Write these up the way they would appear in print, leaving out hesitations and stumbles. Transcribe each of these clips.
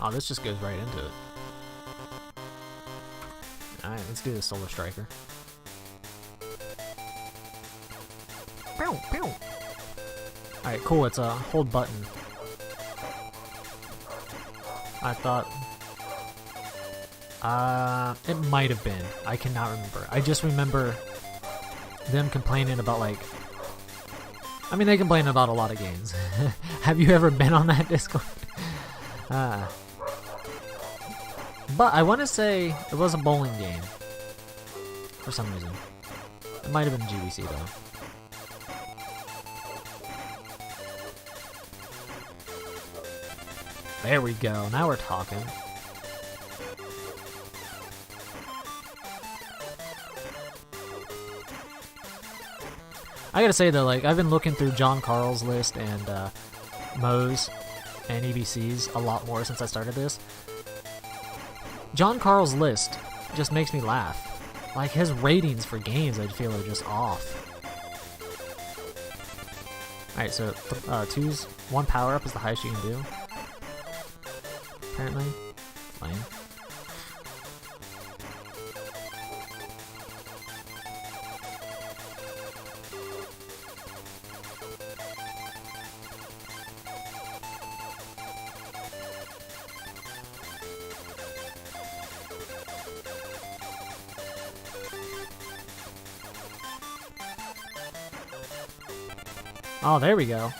Oh, this just goes right into it. Alright, let's do the Solar Striker. Pew, pew. Alright, cool, it's a hold button. I thought... it might have been. I cannot remember. I just remember them complaining about, like... I mean, they complain about a lot of games. Have you ever been on that Discord? But I want to say it was a bowling game. For some reason. It might have been GBC, though. There we go. Now we're talking. I gotta say though, like, I've been looking through John Carl's list and Moe's and EBC's a lot more since I started this. John Carl's list just makes me laugh. Like, his ratings for games, I feel, are just off. Alright, so 2's 1 power-up is the highest you can do. Apparently. Lame. Oh, there we go.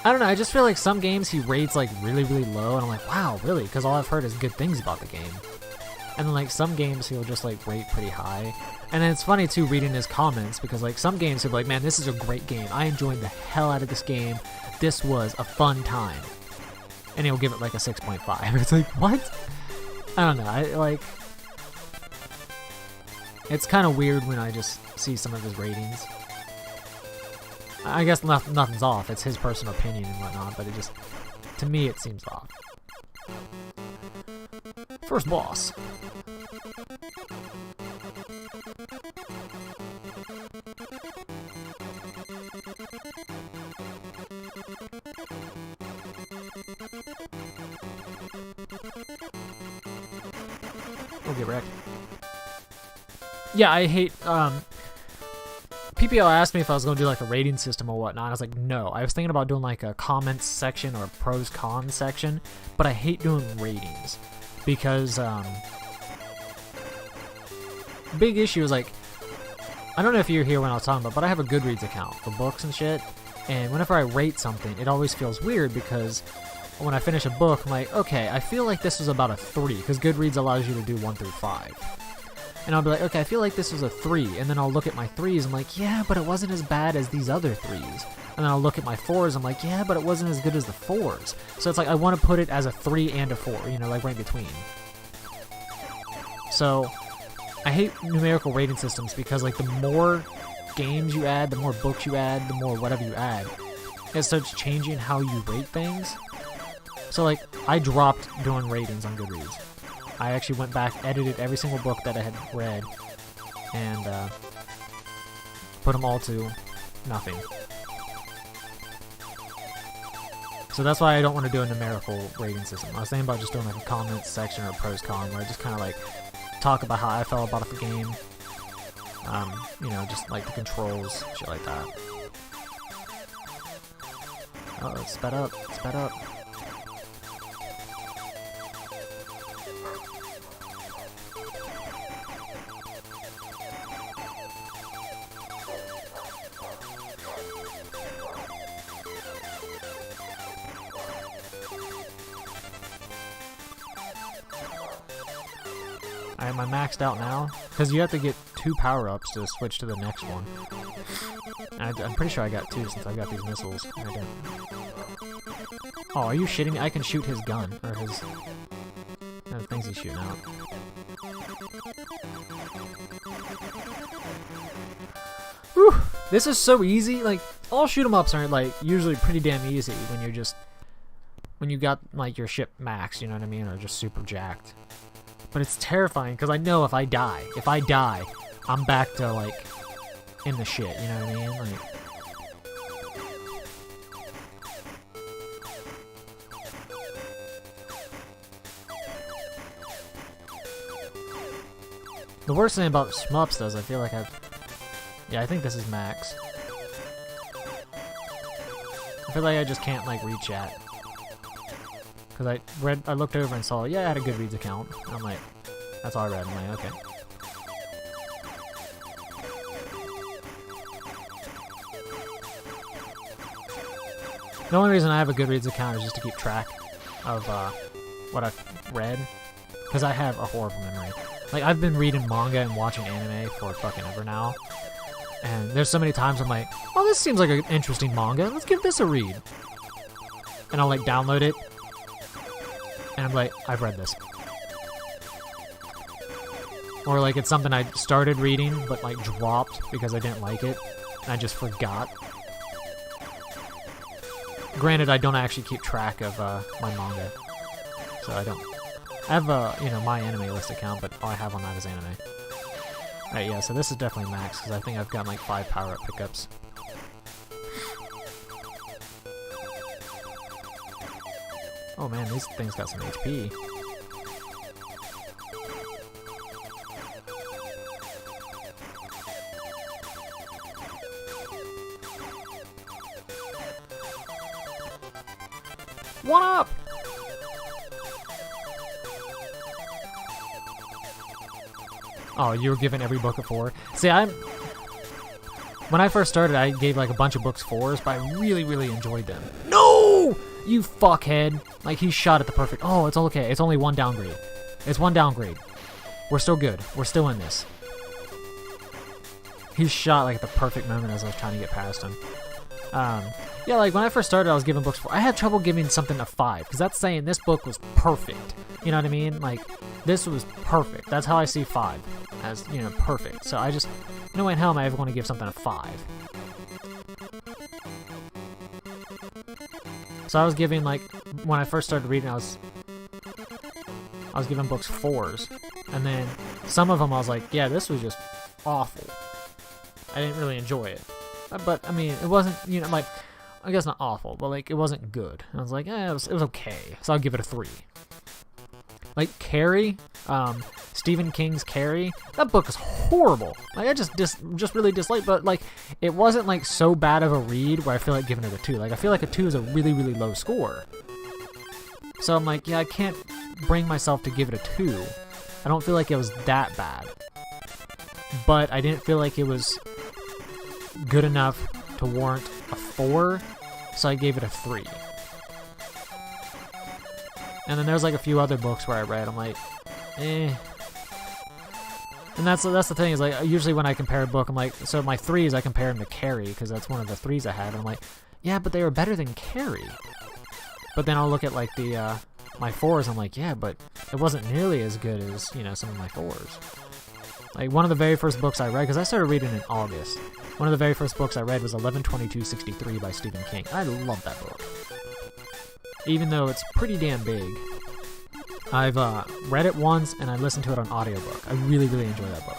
I don't know, I just feel like some games he rates like really, really low, and I'm like, wow, really? Because all I've heard is good things about the game. And then like some games he'll just like rate pretty high. And then it's funny too reading his comments, because like some games he'll be like, man, this is a great game. I enjoyed the hell out of this game. This was a fun time. And he'll give it like a 6.5. It's like, what? I don't know, it's kind of weird when I just see some of his ratings. I guess nothing's off, it's his personal opinion and whatnot, but it just, to me, it seems off. First boss. We'll get wrecked. Yeah, I hate, PPL asked me if I was going to do like a rating system or whatnot. I was like, no. I was thinking about doing like a comments section or a pros cons section, but I hate doing ratings because big issue is like, I don't know if you're here when I was talking about, but I have a Goodreads account for books and shit, and whenever I rate something, it always feels weird because when I finish a book, I'm like, okay, I feel like this was about a 3 because Goodreads allows you to do 1 through 5. And I'll be like, okay, I feel like this was a 3, and then I'll look at my 3s, I'm like, yeah, but it wasn't as bad as these other 3s. And then I'll look at my 4s, I'm like, yeah, but it wasn't as good as the 4s. So it's like, I want to put it as a 3 and a 4, you know, like right in between. So, I hate numerical rating systems because, like, the more games you add, the more books you add, the more whatever you add, it starts changing how you rate things. So, like, I dropped doing ratings on Goodreads. I actually went back, edited every single book that I had read, and put them all to nothing. So that's why I don't want to do a numerical rating system. I was thinking about just doing like a comments section or a pros con where I just kind of like talk about how I felt about the game. You know, just like the controls, shit like that. Oh, it's sped up, sped up. Am I maxed out now? Because you have to get 2 power-ups to switch to the next one. I'm pretty sure I got 2 since I got these missiles. I didn't. Oh, are you shitting me? I can shoot his gun, or his... the things he's shooting out. Whew! This is so easy. Like, all shoot-em-ups are, like, usually pretty damn easy when you're just... when you got, like, your ship maxed, you know what I mean? Or just super jacked. But it's terrifying, because I know if I die, I'm back to, like, in the shit, you know what I mean? Like... The worst thing about shmups though is I feel like I've... Yeah, I think this is max. I feel like I just can't, like, read chat. Because I looked over and saw, yeah, I had a Goodreads account. And I'm like, that's all I read. I'm like, okay. The only reason I have a Goodreads account is just to keep track of what I've read. Because I have a horrible memory. Like, I've been reading manga and watching anime for fucking ever now. And there's so many times I'm like, oh, this seems like an interesting manga. Let's give this a read. And I'll, like, download it. And I'm like, I've read this. Or, like, it's something I started reading, but, like, dropped because I didn't like it. And I just forgot. Granted, I don't actually keep track of my manga. So I don't. I have a, you know, my anime list account, but all I have on that is anime. Alright, yeah, so this is definitely max, because I think I've got, like, 5 power-up pickups. Oh man, these things got some HP. One up! Oh, you were giving every book a 4? See, when I first started, I gave like a bunch of books 4s, but I really, really enjoyed them. No! You fuckhead. Like, he shot at the perfect... Oh, it's okay. It's only 1 downgrade. It's 1 downgrade. We're still good. We're still in this. He shot like at the perfect moment as I was trying to get past him. Yeah, like when I first started, I was giving books 4. I had trouble giving something a 5, because that's saying this book was perfect. You know what I mean? Like, this was perfect. That's how I see 5, as, you know, perfect. So I just, no way in hell am I ever going to give something a 5. So I was giving, like, when I first started reading, I was giving books 4s. And then some of them I was like, yeah, this was just awful. I didn't really enjoy it. But, I mean, it wasn't, you know, like, I guess not awful, but, like, it wasn't good. I was like, it was okay. So I'll give it a 3. Like, Carrie, Stephen King's Carrie, that book is horrible. Like, I just really disliked, but, like, it wasn't, like, so bad of a read where I feel like giving it a 2. Like, I feel like a 2 is a really, really low score. So I'm like, yeah, I can't bring myself to give it a 2. I don't feel like it was that bad. But I didn't feel like it was good enough to warrant a 4, so I gave it a 3. And then there's like a few other books where I read, I'm like, eh. And that's the thing, is like, usually when I compare a book, I'm like, so my 3s, I compare them to Carrie, because that's one of the 3s I had, and I'm like, yeah, but they were better than Carrie. But then I'll look at like the, my 4s, I'm like, yeah, but it wasn't nearly as good as, you know, some of my 4s. Like, one of the very first books I read, because I started reading in August, one of the very first books I read was 11/22/63 by Stephen King. I love that book. Even though it's pretty damn big. I've read it once, and I listened to it on audiobook. I really, really enjoy that book.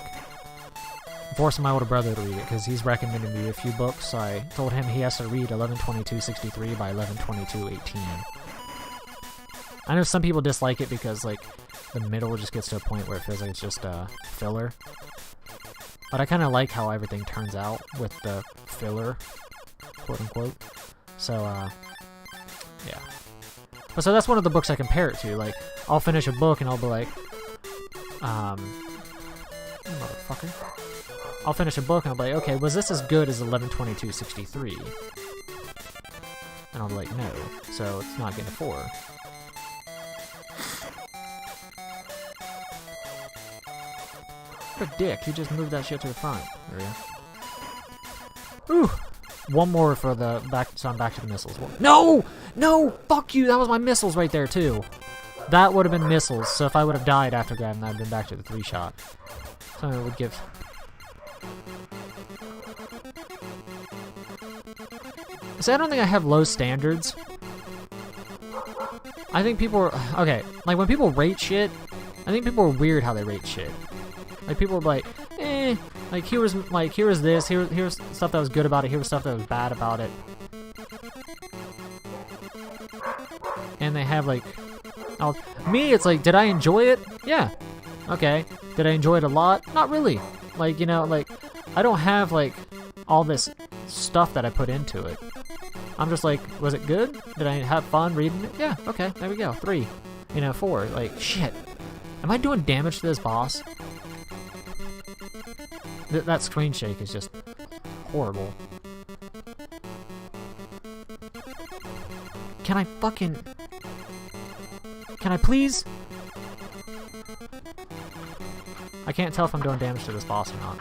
I'm forcing my older brother to read it, because he's recommended me a few books, so I told him he has to read 11/22/63 by 11/22/18. I know some people dislike it because, like, the middle just gets to a point where it feels like it's just filler. But I kind of like how everything turns out with the filler, quote-unquote. So, yeah. But so that's one of the books I compare it to. Like, I'll finish a book and I'll be like, motherfucker. I'll finish a book and I'll be like, okay, was this as good as 11/22/63? And I'll be like, no. So it's not getting a 4. What a dick, he just moved that shit to the front. There we go. Ooh! One more for the back, so I'm back to the missiles. No! No! Fuck you! That was my missiles right there, too. That would have been missiles, so if I would have died after grabbing that, I'd been back to the 3-shot. So it would give... See, I don't think I have low standards. I think people are... Okay, like, when people rate shit, I think people are weird how they rate shit. Like, people are like, eh, like, here was this, here's stuff that was good about it, here was stuff that was bad about it. And they have, like, me, it's like, did I enjoy it? Yeah. Okay. Did I enjoy it a lot? Not really. Like, you know, like, I don't have, like, all this stuff that I put into it. I'm just like, was it good? Did I have fun reading it? Yeah, okay, there we go. 3. You know, 4. Like, shit. Am I doing damage to this boss? That screen shake is just horrible. Can I fucking... Can I please? I can't tell if I'm doing damage to this boss or not.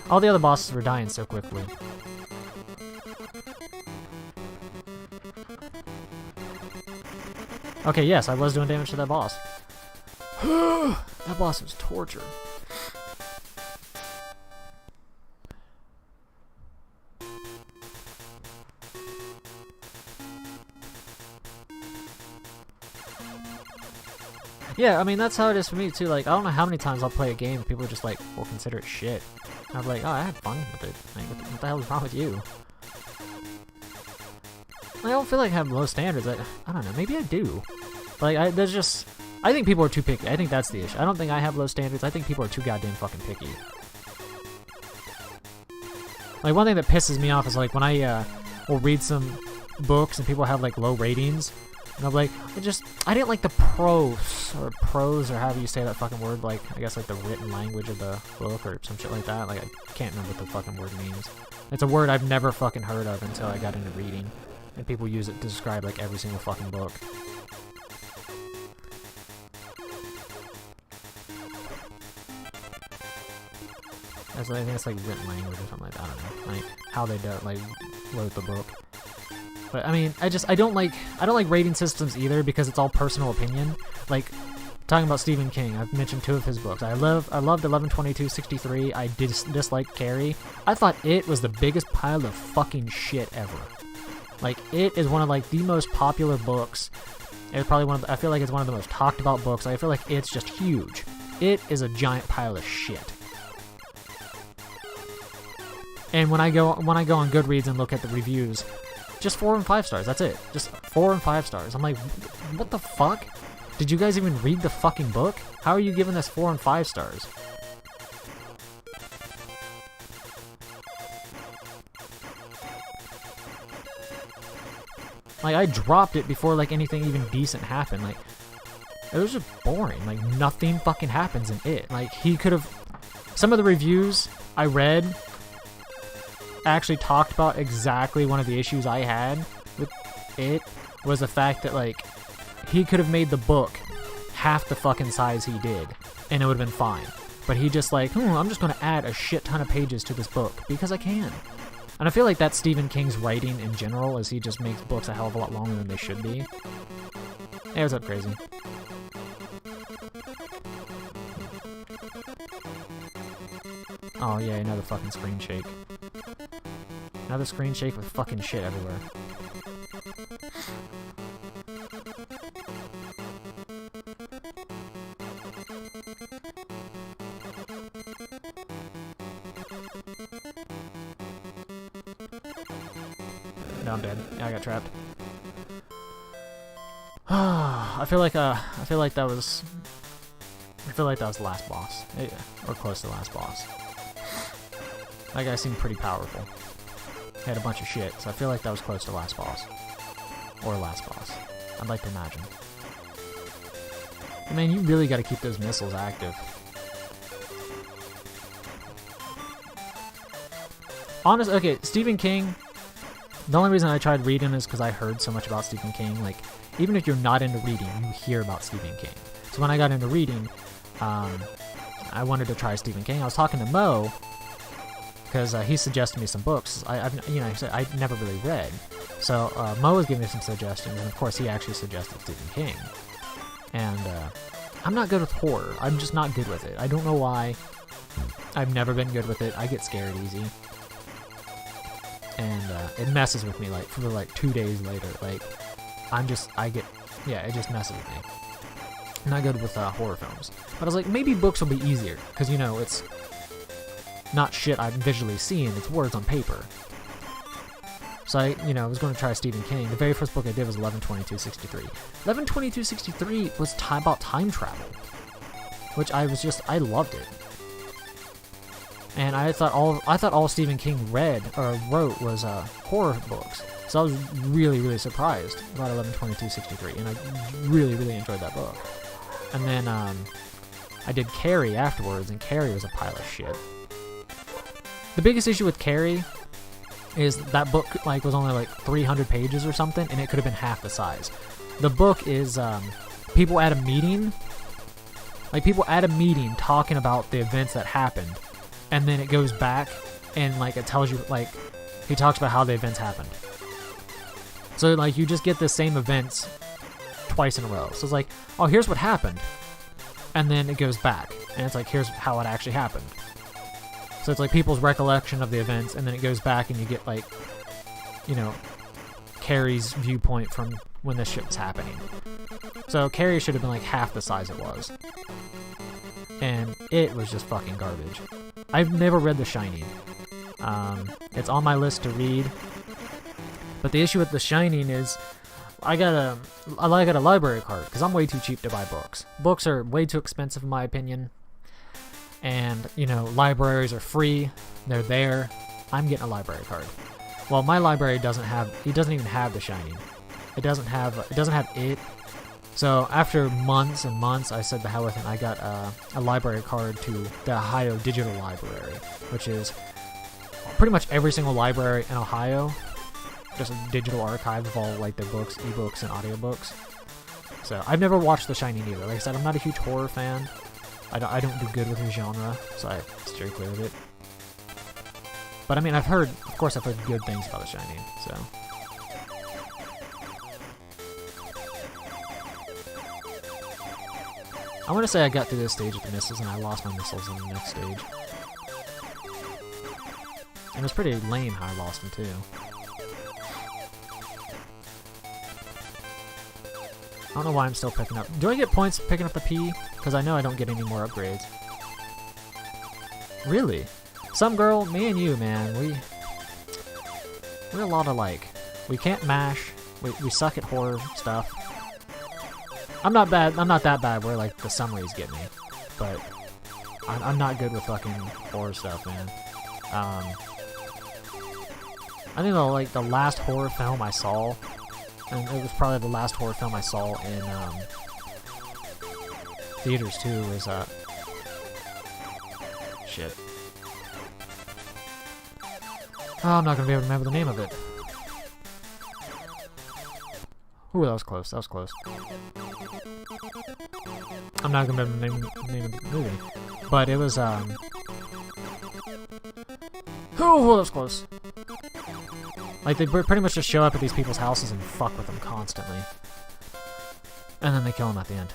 All the other bosses were dying so quickly. Okay, yes, I was doing damage to that boss. That boss was torture. Yeah, I mean, that's how it is for me, too. Like, I don't know how many times I'll play a game and people are just like, will consider it shit. And I'm like, oh, I had fun with it. Like, what the hell is wrong with you? I don't feel like I have low standards. I don't know, maybe I do. Like, I think people are too picky. I think that's the issue. I don't think I have low standards. I think people are too goddamn fucking picky. Like, one thing that pisses me off is, like, when I will read some books and people have, like, low ratings. And I'm like, I didn't like the prose, or however you say that fucking word, like, I guess, like, the written language of the book, or some shit like that. Like, I can't remember what the fucking word means. It's a word I've never fucking heard of until I got into reading. And people use it to describe, like, every single fucking book. I think it's like written language or something like that. I don't know, like how they wrote the book. But I mean, I don't like rating systems either because it's all personal opinion. Like talking about Stephen King, I've mentioned 2 of his books. I loved 11/22/63. I disliked Carrie. I thought it was the biggest pile of fucking shit ever. Like it is one of like the most popular books. It's probably I feel like it's one of the most talked about books. I feel like it's just huge. It is a giant pile of shit. And when I go on Goodreads and look at the reviews, just 4 and 5 stars. That's it. Just 4 and 5 stars. I'm like, what the fuck? Did you guys even read the fucking book? How are you giving this 4 and 5 stars? Like, I dropped it before, like, anything even decent happened. Like, it was just boring. Like, nothing fucking happens in it. Like, he could have... Some of the reviews I read actually talked about exactly one of the issues I had with it, was the fact that, like, he could have made the book half the fucking size he did, and it would have been fine. But he just like, I'm just going to add a shit ton of pages to this book, because I can. And I feel like that's Stephen King's writing in general, is he just makes books a hell of a lot longer than they should be. Hey, what's up, Crazy? Oh yeah, another fucking screen shake. Another screen shake with fucking shit everywhere. No, I'm dead. Yeah, I got trapped. I feel like that was the last boss. Yeah, or close to the last boss. That guy seemed pretty powerful. He had a bunch of shit, so I feel like that was close to last boss. Or last boss. I'd like to imagine. Man, you really gotta keep those missiles active. Okay, Stephen King, the only reason I tried reading is because I heard so much about Stephen King. Like, even if you're not into reading, you hear about Stephen King. So when I got into reading, I wanted to try Stephen King. I was talking to Mo, because he suggested me some books I never really read. So Mo was giving me some suggestions, and of course he actually suggested Stephen King. And I'm not good with horror. I'm just not good with it. I don't know why. I've never been good with it. I get scared easy. And it messes with me, like, for like 2 days later. Like, it just messes with me. I'm not good with horror films. But I was like, maybe books will be easier, because, you know, it's not shit I'm visually seeing, it's words on paper. So I, was going to try Stephen King. The very first book I did was 11/22/63. 11/22/63 was about time travel, which I loved it. And I thought all Stephen King wrote was horror books. So I was really, really surprised about 11/22/63, and I really, really enjoyed that book. And then I did Carrie afterwards, and Carrie was a pile of shit. The biggest issue with Carrie is that book was only 300 pages or something, and it could have been half the size. The book is people at a meeting talking about the events that happened, and then it goes back and it tells you he talks about how the events happened. So you just get the same events twice in a row. So it's oh, here's what happened, and then it goes back, and it's here's how it actually happened. So it's people's recollection of the events, and then it goes back and you get Carrie's viewpoint from when this shit was happening. So Carrie should have been half the size it was. And it was just fucking garbage. I've never read The Shining. It's on my list to read. But the issue with The Shining is I got a library card because I'm way too cheap to buy books. Books are way too expensive in my opinion. And, libraries are free. They're there. I'm getting a library card. Well, my library doesn't even have The Shining. It doesn't have it. So after months and months, I said the hell with it, and I got a library card to the Ohio Digital Library, which is pretty much every single library in Ohio. Just a digital archive of all their books, ebooks, and audiobooks. So I've never watched The Shining either. Like I said, I'm not a huge horror fan. I don't do good with the genre, so I steer clear of it. But I mean, I've heard good things about The Shining, so. I want to say I got through this stage with the missiles, and I lost my missiles in the next stage. And it was pretty lame how I lost them, too. I don't know why I'm still picking up. Do I get points picking up the P? Because I know I don't get any more upgrades. Really? Some girl, me and you, man, we're a lot alike. We can't mash. We suck at horror stuff. I'm not bad. I'm not that bad where the summaries get me, but I'm not good with fucking horror stuff, man. I think the last horror film I saw. And it was probably the last horror film I saw in theaters too. Was shit. Oh, I'm not gonna be able to remember the name of it. Ooh, that was close. That was close. I'm not gonna remember the name of the movie, but it was Oh, that was close. They pretty much just show up at these people's houses and fuck with them constantly. And then they kill them at the end.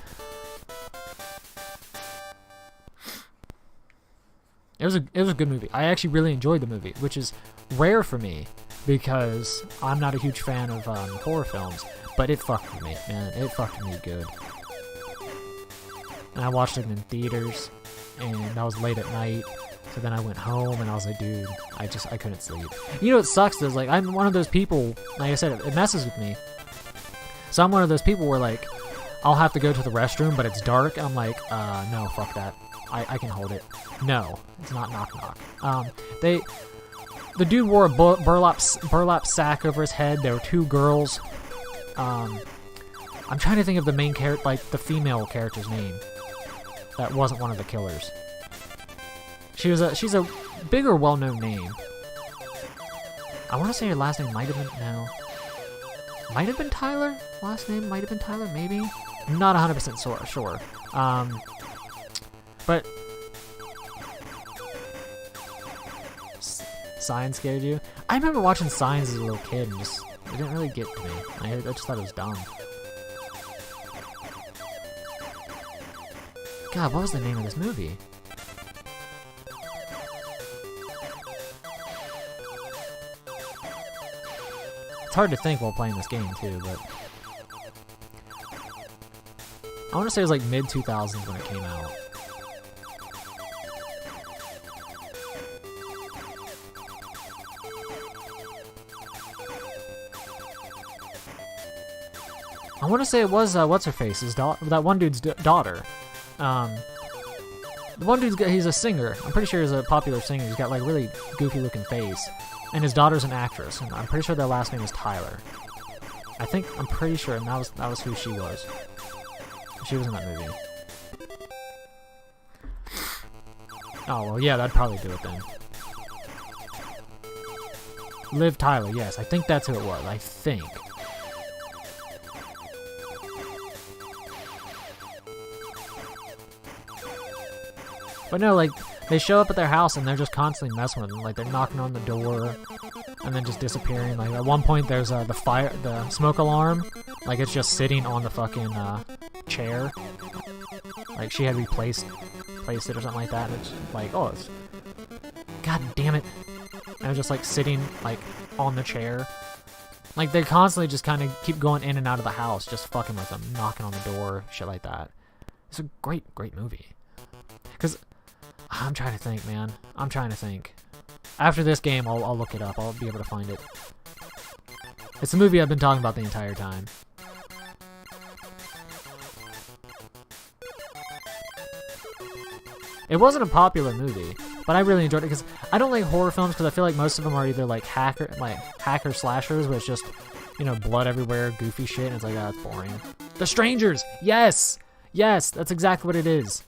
It was a good movie. I actually really enjoyed the movie, which is rare for me because I'm not a huge fan of horror films, but it fucked with me, man. It fucked with me good. And I watched it in theaters, and I was late at night. So then I went home and I was like, dude, I couldn't sleep. You know what sucks is I'm one of those people, like I said, it messes with me. So I'm one of those people where I'll have to go to the restroom, but it's dark. And I'm like, no, fuck that. I can hold it. No, it's not knock knock. The dude wore a burlap sack over his head. There were two girls. I'm trying to think of the main character, the female character's name. That wasn't one of the killers. She's a bigger, well-known name. I want to say her last name might have been Tyler? Last name might have been Tyler, maybe? I'm not 100% sure. But Signs scared you? I remember watching Signs as a little kid and it didn't really get to me. I just thought it was dumb. God, what was the name of this movie? It's hard to think while playing this game, too, but I want to say it was mid-2000s when it came out. I want to say it was what's her face, that one dude's daughter. The one dude's he's a singer. I'm pretty sure he's a popular singer. He's got like really goofy looking face, and his daughter's an actress. And I'm pretty sure their last name is Tyler. I'm pretty sure, and that was who she was. She was in that movie. Oh well, yeah, that'd probably do it then. Liv Tyler, yes, I think that's who it was. I think. But no, like, they show up at their house and they're just constantly messing with them. Like, they're knocking on the door and then just disappearing. Like, at one point, there's the smoke alarm. Like, it's just sitting on the fucking chair. Like, she had replaced it or something like that. And it's like, oh, it's... God damn it. And it was just, like, sitting, like, on the chair. Like, they constantly just kind of keep going in and out of the house, just fucking with them, knocking on the door, shit like that. It's a great, great movie. Because... I'm trying to think, man. I'm trying to think. After this game, I'll look it up. I'll be able to find it. It's the movie I've been talking about the entire time. It wasn't a popular movie, but I really enjoyed it because I don't like horror films because I feel like most of them are either like hacker slashers, where it's just, you know, blood everywhere, goofy shit, and it's like, oh, it's boring. The Strangers! Yes! Yes, that's exactly what it is.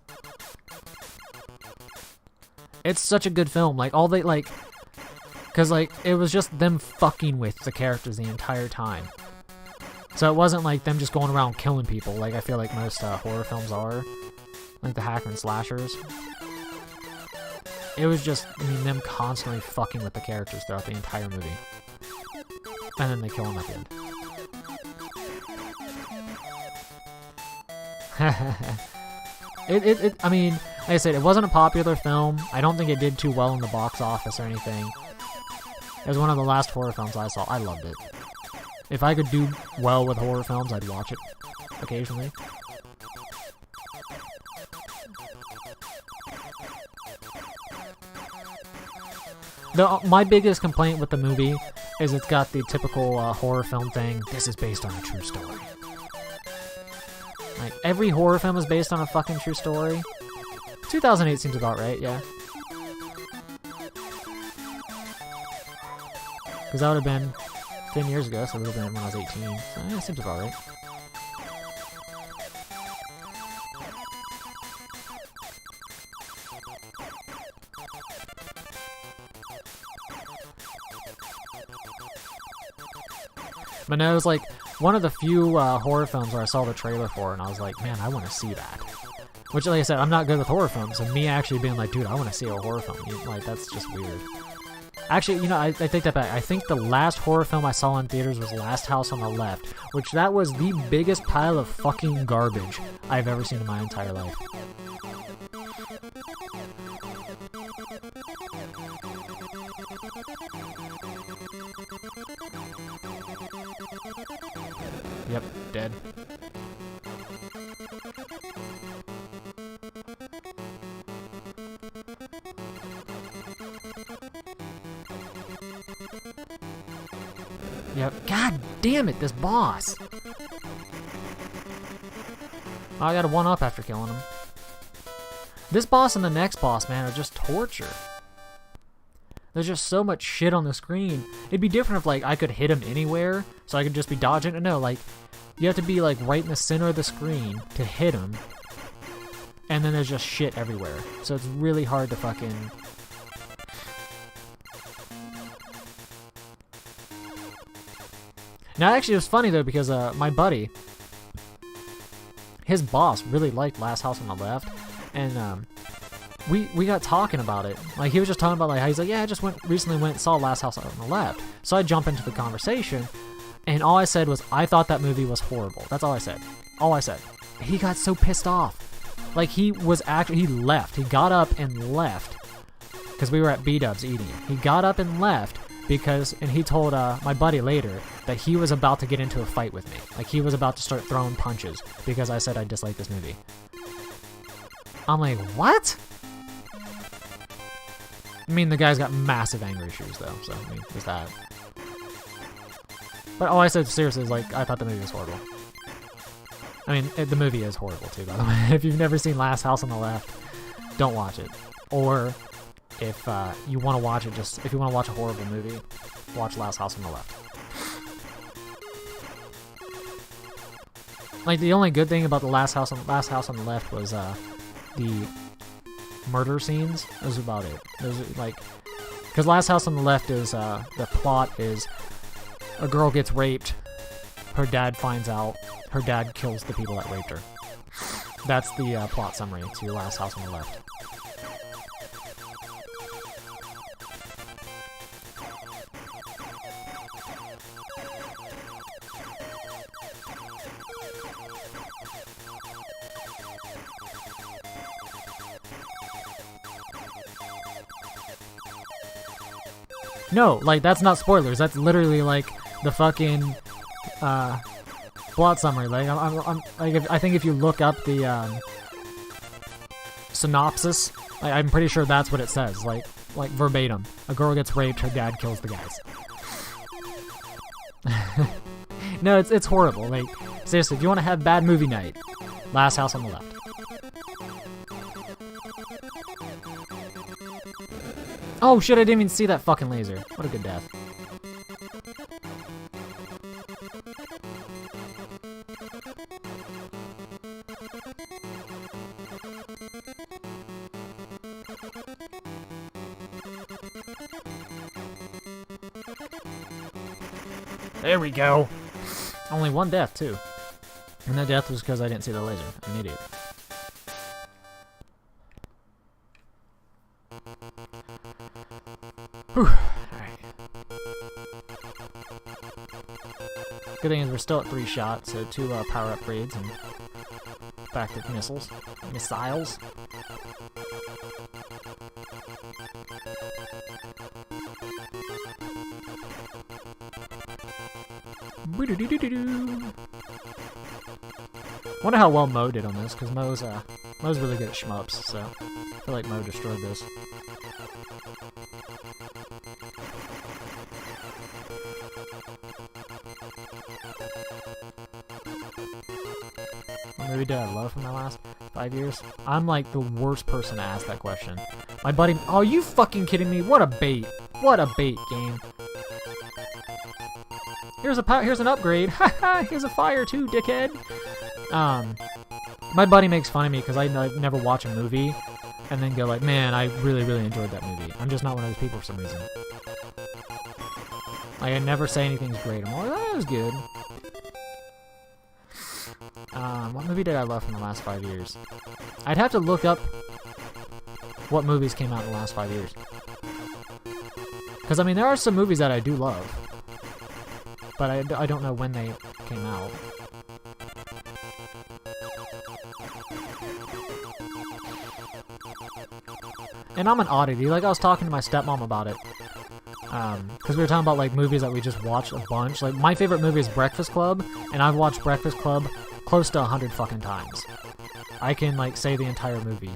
It's such a good film. Like, all they, like... Because, like, it was just them fucking with the characters the entire time. So it wasn't, like, them just going around killing people, like I feel like most horror films are. Like the hacker and slashers. It was just, I mean, them constantly fucking with the characters throughout the entire movie. And then they kill them at the end. I mean... Like I said, it wasn't a popular film. I don't think it did too well in the box office or anything. It was one of the last horror films I saw. I loved it. If I could do well with horror films, I'd watch it occasionally. My biggest complaint with the movie is it's got the typical horror film thing. This is based on a true story. Like, every horror film is based on a fucking true story. 2008 seems about right, yeah. Because that would have been 10 years ago, so it would have been when I was 18. So yeah, it seems about right. But no, it was like one of the few horror films where I saw the trailer for, and I was like, man, I want to see that. Which, like I said, I'm not good with horror films, and me actually being like, dude, I want to see a horror film, like, that's just weird. Actually, you know, I take that back. I think the last horror film I saw in theaters was Last House on the Left, which that was the biggest pile of fucking garbage I've ever seen in my entire life. Yep, dead. Yep. God damn it, this boss! Oh, I got a 1-up after killing him. This boss and the next boss, man, are just torture. There's just so much shit on the screen. It'd be different if, like, I could hit him anywhere, so I could just be dodging. No, like, you have to be, like, right in the center of the screen to hit him. And then there's just shit everywhere. So it's really hard to fucking... Now, actually, it was funny, though, because my buddy, his boss really liked Last House on the Left, and we got talking about it. Like, he was just talking about, like, how he's like, yeah, I just recently went and saw Last House on the Left. So I jump into the conversation, and all I said was, I thought that movie was horrible. That's all I said. All I said. He got so pissed off. Like, he left. He got up and left, because we were at B-Dubs eating. He got up and left, and he told my buddy later that he was about to get into a fight with me. Like, he was about to start throwing punches because I said I disliked this movie. I'm like, what? I mean, the guy's got massive anger issues, though, so, I mean, there's that. But all I said seriously is, like, I thought the movie was horrible. I mean, the movie is horrible too, by the way. If you've never seen Last House on the Left, don't watch it. Or if you want to watch it, if you want to watch a horrible movie, watch Last House on the Left. Like, the only good thing about the Last House on the Left was the murder scenes. That was about it. Because Last House on the Left is the plot is a girl gets raped. Her dad finds out. Her dad kills the people that raped her. That's the plot summary to your Last House on the Left. No, like, that's not spoilers. That's literally, like, the fucking, plot summary. Like, I think if you look up the, synopsis, I'm pretty sure that's what it says. Like verbatim. A girl gets raped, her dad kills the guys. No, it's horrible. Like, seriously, if you want to have bad movie night, Last House on the Left. Oh shit, I didn't even see that fucking laser. What a good death. There we go. Only one death, too. And that death was because I didn't see the laser. I'm an idiot. Whew. Alright. Good thing is we're still at 3 shots, so 2 power upgrades and effective missiles. Missiles. Wonder how well Mo did on this, because Mo's really good at shmups, so I feel like Mo destroyed this. What movie did I love from the last 5 years? I'm like the worst person to ask that question. My buddy, oh, you fucking kidding me? What a bait. What a bait, game. Here's an upgrade. Haha, here's a fire too, dickhead. My buddy makes fun of me because I never watch a movie and then go like, man, I really, really enjoyed that movie. I'm just not one of those people for some reason. Like, I never say anything's great. I'm like, oh, that was good. What movie did I love from the last 5 years? I'd have to look up what movies came out in the last 5 years. Because, I mean, there are some movies that I do love. But I don't know when they came out. And I'm an oddity. Like, I was talking to my stepmom about it. Because we were talking about, like, movies that we just watched a bunch. Like, my favorite movie is Breakfast Club, and I've watched Breakfast Club close to 100 fucking times. I can, like, say the entire movie.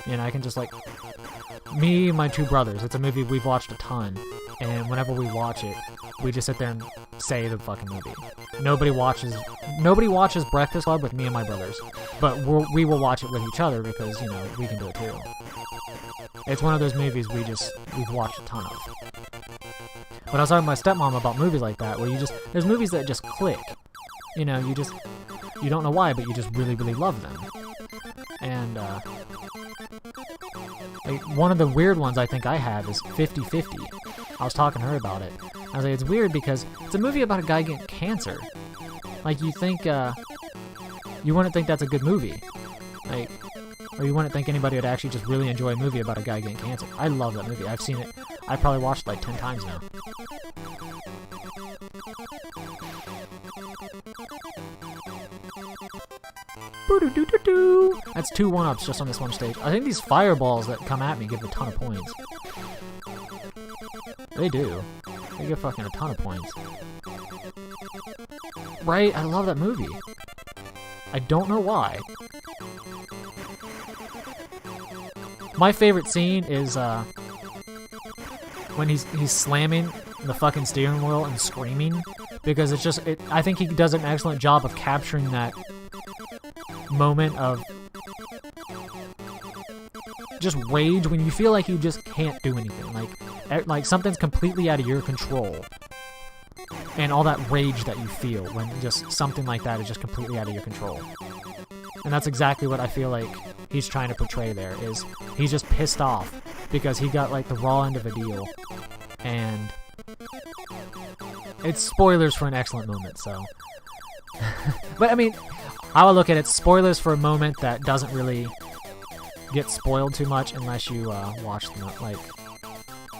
And I can just, like... Me and my 2 brothers, it's a movie we've watched a ton. And whenever we watch it, we just sit there and say the fucking movie. Nobody watches Breakfast Club with me and my brothers. But we will watch it with each other because, you know, we can do it too. It's one of those movies we've watched a ton of. But I was talking to my stepmom about movies like that, where there's movies that just click. You know, you don't know why, but you just really, really love them. And, like, one of the weird ones I think I have is 50-50. I was talking to her about it. I was like, it's weird because it's a movie about a guy getting cancer. Like, you think, you wouldn't think that's a good movie. Like, or you wouldn't think anybody would actually just really enjoy a movie about a guy getting cancer. I love that movie. I've seen it. I probably watched it like 10 times now. That's 2 1-ups just on this one stage. I think these fireballs that come at me give a ton of points. They do. They give fucking a ton of points. Right? I love that movie. I don't know why. My favorite scene is when he's slamming the fucking steering wheel and screaming, because it's just I think he does an excellent job of capturing that moment of just rage when you feel like you just can't do anything. Like something's completely out of your control. And all that rage that you feel when just something like that is just completely out of your control. And that's exactly what I feel like he's trying to portray there, is he's just pissed off because he got like the raw end of a deal. And it's spoilers for an excellent moment, so. But I mean, I would look at it, spoilers for a moment that doesn't really get spoiled too much unless you watch them. Like,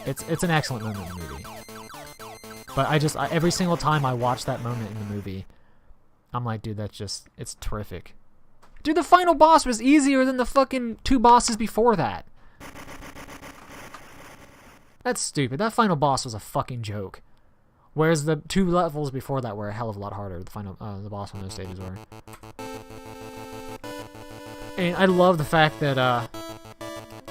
it's an excellent moment in the movie. But every single time I watch that moment in the movie, I'm like, dude, it's terrific. Dude, the final boss was easier than the fucking 2 bosses before that. That's stupid. That final boss was a fucking joke. Whereas the 2 levels before that were a hell of a lot harder. The boss on those stages were. And I love the fact that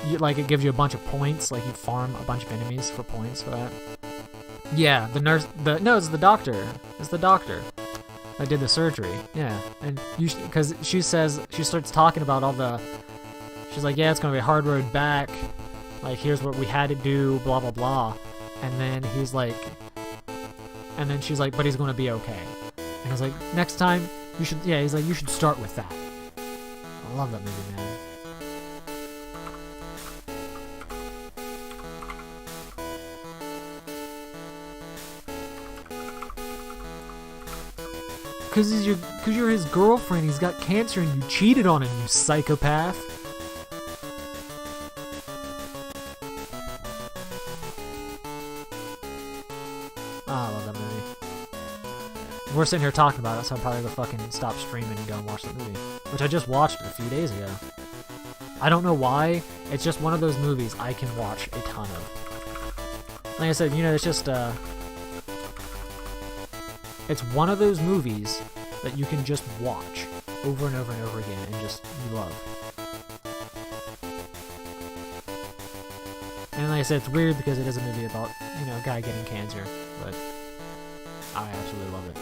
it gives you a bunch of points. Like you farm a bunch of enemies for points for that. Yeah, the nurse. No, it's the doctor. It's the doctor that did the surgery. Yeah, and because she starts talking about all the. She's like, yeah, it's gonna be a hard road back. Like, here's what we had to do. Blah blah blah. And then he's like. And then she's like, but he's gonna be okay. And I was like, next time you should. Yeah, he's like, you should start with that. I love that movie, man. Cause you're his girlfriend. He's got cancer, and you cheated on him, you psychopath. Oh, I love that movie. We're sitting here talking about it, so I'm probably gonna fucking stop streaming and go and watch the movie, which I just watched a few days ago. I don't know why. It's just one of those movies I can watch a ton of. Like I said, it's just it's one of those movies that you can just watch over and over and over again and just love. And like I said, it's weird because it is a movie about, a guy getting cancer, but I absolutely love it.